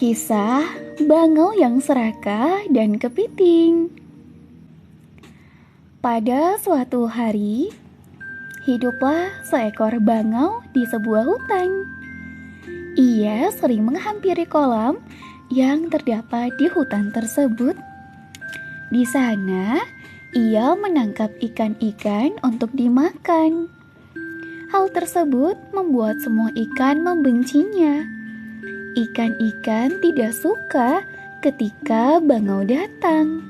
Kisah Bangau yang Serakah dan Kepiting. Pada suatu hari, hiduplah seekor bangau di sebuah hutan. Ia sering menghampiri kolam yang terdapat di hutan tersebut. Di sana, ia menangkap ikan-ikan untuk dimakan. Hal tersebut membuat semua ikan membencinya. Ikan-ikan tidak suka ketika bangau datang.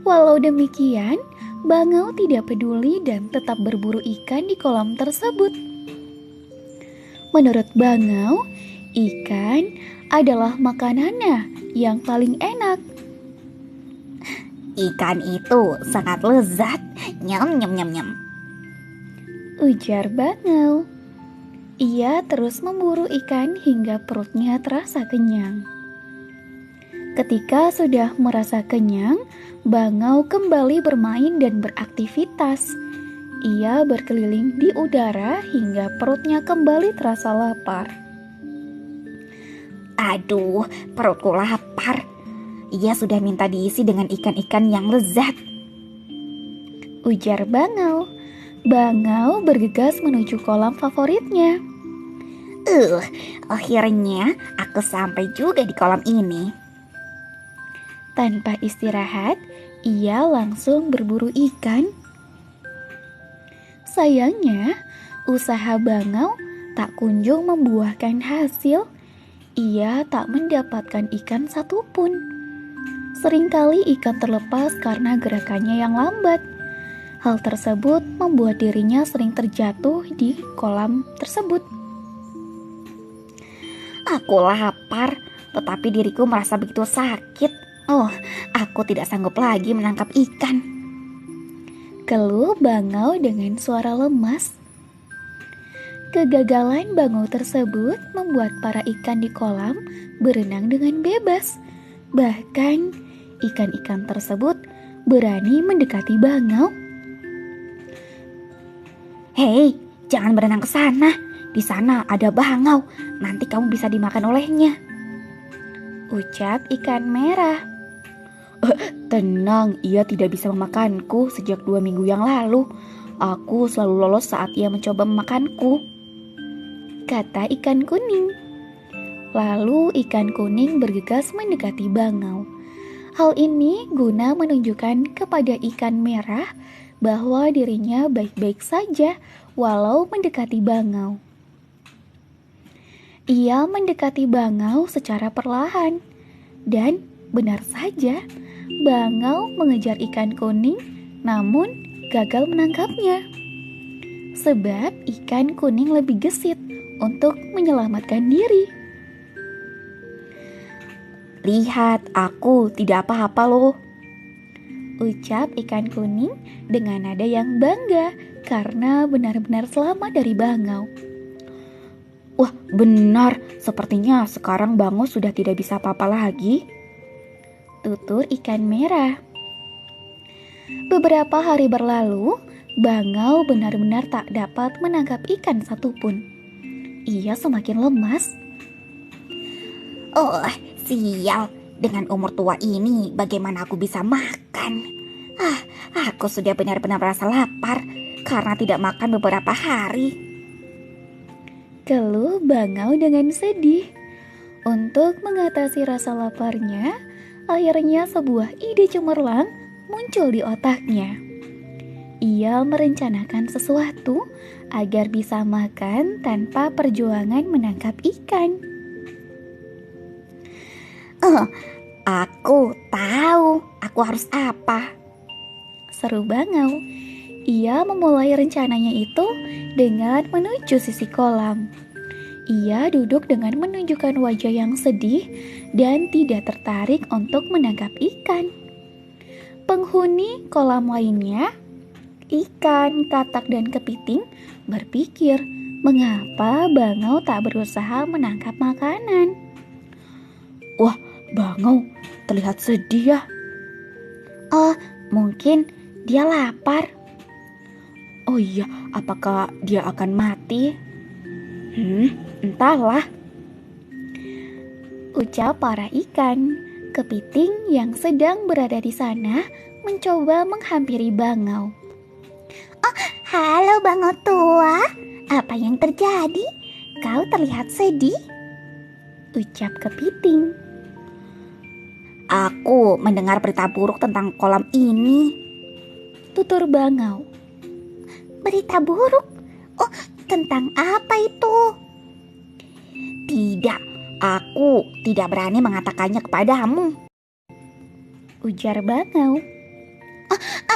Walau demikian, bangau tidak peduli dan tetap berburu ikan di kolam tersebut. Menurut bangau, ikan adalah makanannya yang paling enak. Ikan itu sangat lezat. Nyam nyam nyam nyam. Ujar bangau. Ia terus memburu ikan hingga perutnya terasa kenyang. Ketika sudah merasa kenyang, bangau kembali bermain dan beraktivitas. Ia berkeliling di udara hingga perutnya kembali terasa lapar. Aduh, perutku lapar. Ia sudah minta diisi dengan ikan-ikan yang lezat. Ujar bangau. Bangau bergegas menuju kolam favoritnya. Akhirnya aku sampai juga di kolam ini. Tanpa istirahat, ia langsung berburu ikan. Sayangnya, usaha bangau tak kunjung membuahkan hasil. Ia tak mendapatkan ikan satupun. Seringkali ikan terlepas karena gerakannya yang lambat. Hal tersebut membuat dirinya sering terjatuh di kolam tersebut. Aku lapar, tetapi diriku merasa begitu sakit. Aku tidak sanggup lagi menangkap ikan. Keluh bangau dengan suara lemas. Kegagalan bangau tersebut membuat para ikan di kolam berenang dengan bebas. Bahkan ikan-ikan tersebut berani mendekati bangau. Hei, jangan berenang ke sana. Di sana ada bangau. Nanti kamu bisa dimakan olehnya. Ucap ikan merah. Tenang, ia tidak bisa memakanku sejak 2 minggu yang lalu. Aku selalu lolos saat ia mencoba memakanku. Kata ikan kuning. Lalu ikan kuning bergegas mendekati bangau. Hal ini guna menunjukkan kepada ikan merah bahwa dirinya baik-baik saja walau mendekati bangau. Ia mendekati bangau secara perlahan. Dan benar saja, bangau mengejar ikan kuning namun gagal menangkapnya. Sebab ikan kuning lebih gesit untuk menyelamatkan diri. Lihat, aku tidak apa-apa loh. Ucap ikan kuning dengan nada yang bangga karena benar-benar selamat dari bangau. Wah, benar. Sepertinya sekarang bangau sudah tidak bisa apa-apa lagi. Tutur ikan merah. Beberapa hari berlalu, bangau benar-benar tak dapat menangkap ikan satupun. Ia semakin lemas. Sial. Dengan umur tua ini, bagaimana aku bisa makan? Aku sudah benar-benar merasa lapar karena tidak makan beberapa hari. Keluh bangau dengan sedih. Untuk mengatasi rasa laparnya, akhirnya sebuah ide cemerlang muncul di otaknya. Ia merencanakan sesuatu agar bisa makan tanpa perjuangan menangkap ikan. Aku tahu aku harus apa. Seru bangau. Ia memulai rencananya itu dengan menuju sisi kolam. Ia duduk dengan menunjukkan wajah yang sedih dan tidak tertarik untuk menangkap ikan. Penghuni kolam lainnya, ikan, katak, dan kepiting, berpikir mengapa bangau tak berusaha menangkap makanan. Wah, bangau terlihat sedih ya. Mungkin dia lapar. Oh iya, apakah dia akan mati? Entahlah. ucap para ikan. Kepiting yang sedang berada di sana mencoba menghampiri bangau. Halo bangau tua, apa yang terjadi? Kau terlihat sedih. Ucap kepiting. Aku mendengar berita buruk tentang kolam ini. Tutur bangau. Berita buruk? Oh, tentang apa itu? Tidak, aku tidak berani mengatakannya kepadamu. Ujar bangau.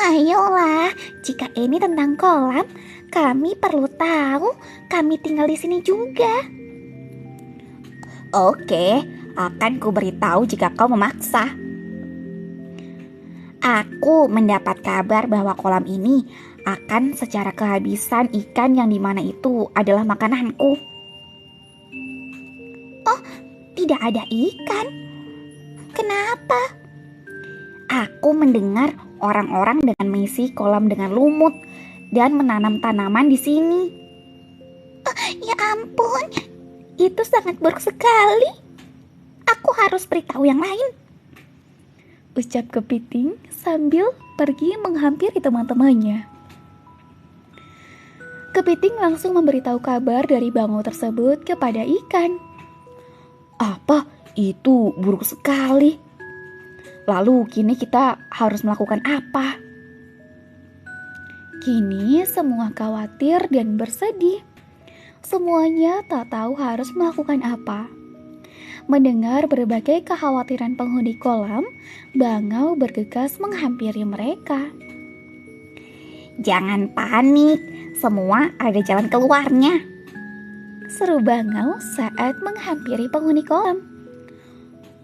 Ayolah, jika ini tentang kolam, kami perlu tahu. Kami tinggal di sini juga. Oke, akan kuberitahu jika kau memaksa. Aku mendapat kabar bahwa kolam ini akan secara kehabisan ikan yang dimana itu adalah makananku. Oh, tidak ada ikan? Kenapa? Aku mendengar orang-orang dengan mengisi kolam dengan lumut dan menanam tanaman di sini. Oh, ya ampun, itu sangat buruk sekali. Aku harus beritahu yang lain. Ucap kepiting sambil pergi menghampiri teman-temannya. Kepiting langsung memberitahu kabar dari bangau tersebut kepada ikan. Apa? Itu buruk sekali. Lalu kini kita harus melakukan apa? Kini semua khawatir dan bersedih. Semuanya tak tahu harus melakukan apa. Mendengar berbagai kekhawatiran penghuni kolam, bangau bergegas menghampiri mereka. Jangan panik, semua ada jalan keluarnya. Seru bangau saat menghampiri penghuni kolam.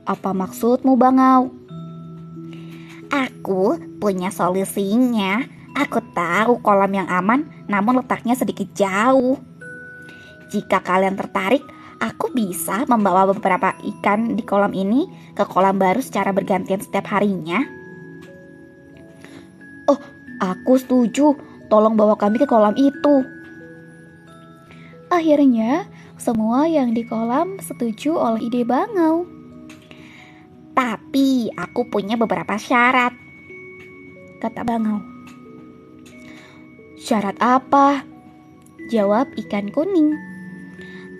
Apa maksudmu bangau? Aku punya solusinya. Aku tahu kolam yang aman namun letaknya sedikit jauh. Jika kalian tertarik, aku bisa membawa beberapa ikan di kolam ini ke kolam baru secara bergantian setiap harinya. Oh, aku setuju. Tolong bawa kami ke kolam itu. Akhirnya, semua yang di kolam setuju oleh ide bangau. Tapi aku punya beberapa syarat, Kata bangau. Syarat apa? Jawab ikan kuning.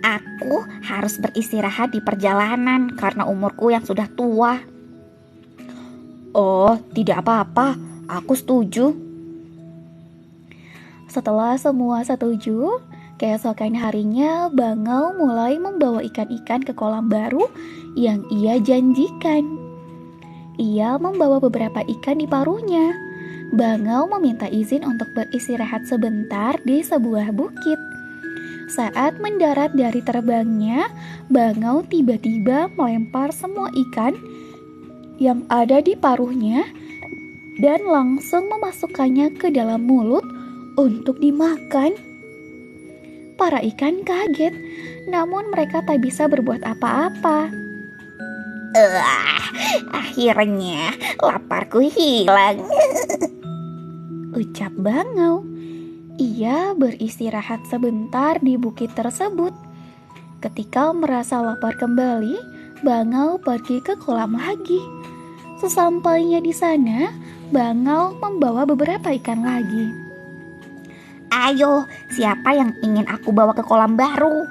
Aku harus beristirahat di perjalanan karena umurku yang sudah tua. Oh, tidak apa-apa. Aku setuju. Setelah semua setuju, keesokan harinya bangau mulai membawa ikan-ikan ke kolam baru yang ia janjikan. Ia membawa beberapa ikan di paruhnya. Bangau meminta izin untuk beristirahat sebentar di sebuah bukit. Saat mendarat dari terbangnya, bangau tiba-tiba melempar semua ikan yang ada di paruhnya dan langsung memasukkannya ke dalam mulut untuk dimakan. Para ikan kaget, namun mereka tak bisa berbuat apa-apa. Akhirnya laparku hilang. Ucap bangau. Ia beristirahat sebentar di bukit tersebut. Ketika merasa lapar kembali, bangau pergi ke kolam lagi. Sesampainya di sana, bangau membawa beberapa ikan lagi. Ayo, siapa yang ingin aku bawa ke kolam baru?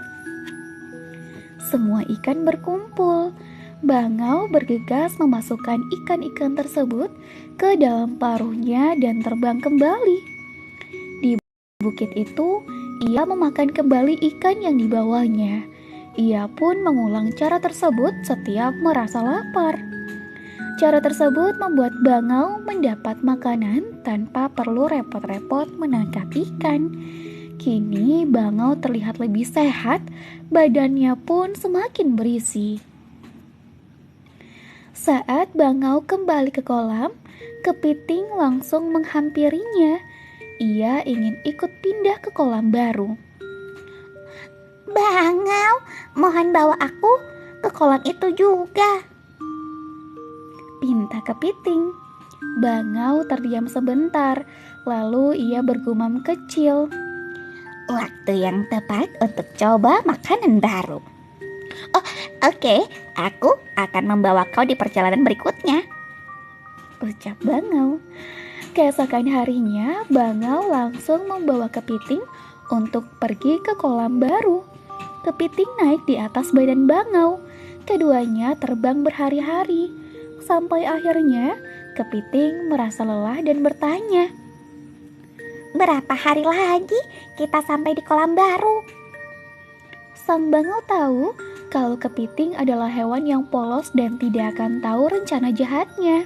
Semua ikan berkumpul. Bangau bergegas memasukkan ikan-ikan tersebut ke dalam paruhnya dan terbang kembali. Di bukit itu, ia memakan kembali ikan yang dibawanya. Ia pun mengulang cara tersebut setiap merasa lapar. Cara tersebut membuat bangau mendapat makanan tanpa perlu repot-repot menangkap ikan. Kini bangau terlihat lebih sehat, badannya pun semakin berisi. Saat bangau kembali ke kolam, kepiting langsung menghampirinya. Ia ingin ikut pindah ke kolam baru. Bangau, mohon bawa aku ke kolam itu juga, pinta kepiting. Bangau terdiam sebentar, lalu ia bergumam kecil. Waktu yang tepat untuk coba makanan baru. Oh, Oke, aku akan membawa kau di perjalanan berikutnya. Ucap Bangau. Keesokan harinya, Bangau langsung membawa Kepiting untuk pergi ke kolam baru. Kepiting naik di atas badan Bangau. Keduanya terbang berhari-hari. Sampai akhirnya, Kepiting merasa lelah dan bertanya, Berapa hari lagi kita sampai di kolam baru? Sang Bangau tahu kalau Kepiting adalah hewan yang polos dan tidak akan tahu rencana jahatnya.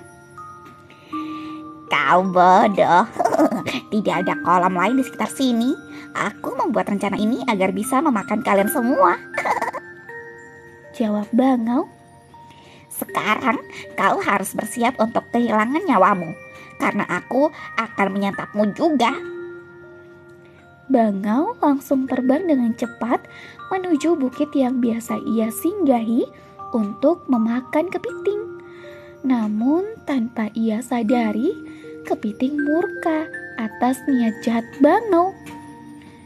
Kau bodoh, tidak ada kolam lain di sekitar sini. Aku membuat rencana ini agar bisa memakan kalian semua. Jawab Bangau. Sekarang kau harus bersiap untuk kehilangan nyawamu, karena aku akan menyantapmu juga. Bangau langsung terbang dengan cepat menuju bukit yang biasa ia singgahi untuk memakan Kepiting. Namun tanpa ia sadari, Kepiting murka atas niat jahat Bangau.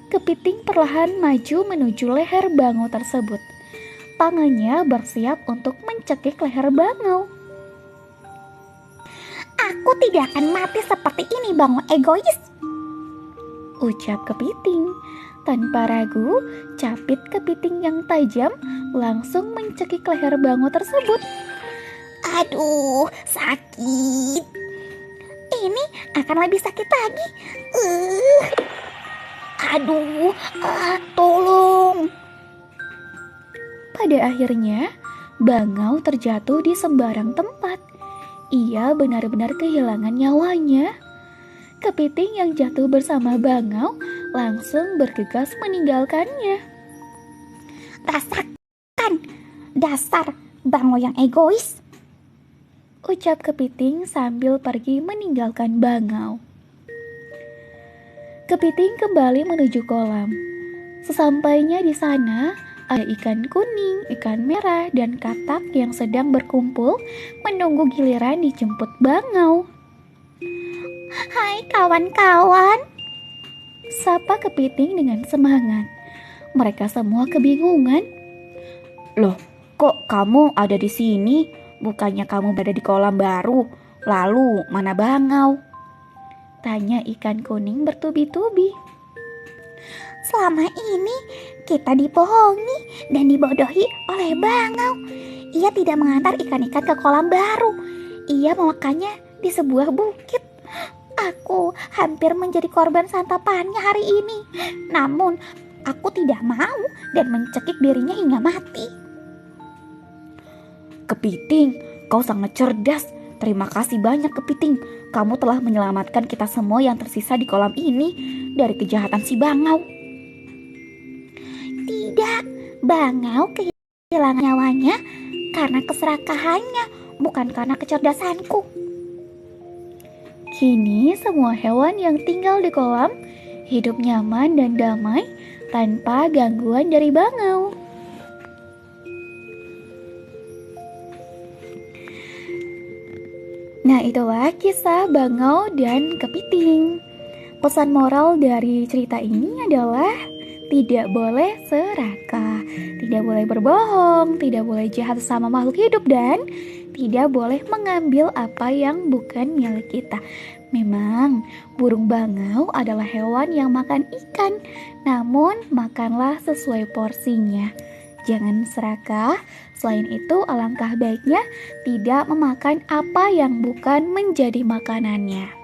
Kepiting perlahan maju menuju leher Bangau tersebut. Tangannya bersiap untuk mencekik leher Bangau. Aku tidak akan mati seperti ini, Bangau egois. Ucap Kepiting. Tanpa ragu, capit Kepiting yang tajam langsung mencekik leher Bangau tersebut. Aduh, sakit. Ini akan lebih sakit lagi. Aduh, tolong. Pada akhirnya, Bangau terjatuh di sembarang tempat. Ia benar-benar kehilangan nyawanya. Kepiting yang jatuh bersama Bangau langsung bergegas meninggalkannya. Rasakan, dasar Bangau yang egois. Ucap Kepiting sambil pergi meninggalkan Bangau. Kepiting kembali menuju kolam. Sesampainya di sana, ada ikan kuning, ikan merah, dan katak yang sedang berkumpul menunggu giliran dijemput Bangau. Hai kawan-kawan, Sapa Kepiting dengan semangat. Mereka semua kebingungan. Loh, kok kamu ada di sini? Bukannya kamu berada di kolam baru? Lalu mana Bangau? Tanya ikan kuning bertubi-tubi. Selama ini kita dibohongi dan dibodohi oleh Bangau. Ia tidak mengantar ikan-ikan ke kolam baru. Ia memakannya di sebuah bukit. Aku hampir menjadi korban santapannya hari ini. Namun aku tidak mau dan mencekik dirinya hingga mati. Kepiting, kau sangat cerdas. Terima kasih banyak Kepiting. Kamu telah menyelamatkan kita semua yang tersisa di kolam ini dari kejahatan si Bangau. Tidak, Bangau kehilangan nyawanya karena keserakahannya, bukan karena kecerdasanku. Kini semua hewan yang tinggal di kolam hidup nyaman dan damai tanpa gangguan dari Bangau. Nah, itulah kisah Bangau dan Kepiting. Pesan moral dari cerita ini adalah tidak boleh serakah, tidak boleh berbohong, tidak boleh jahat sama makhluk hidup, dan tidak boleh mengambil apa yang bukan milik kita. Memang burung bangau adalah hewan yang makan ikan, namun makanlah sesuai porsinya. Jangan serakah. Selain itu, alangkah baiknya tidak memakan apa yang bukan menjadi makanannya.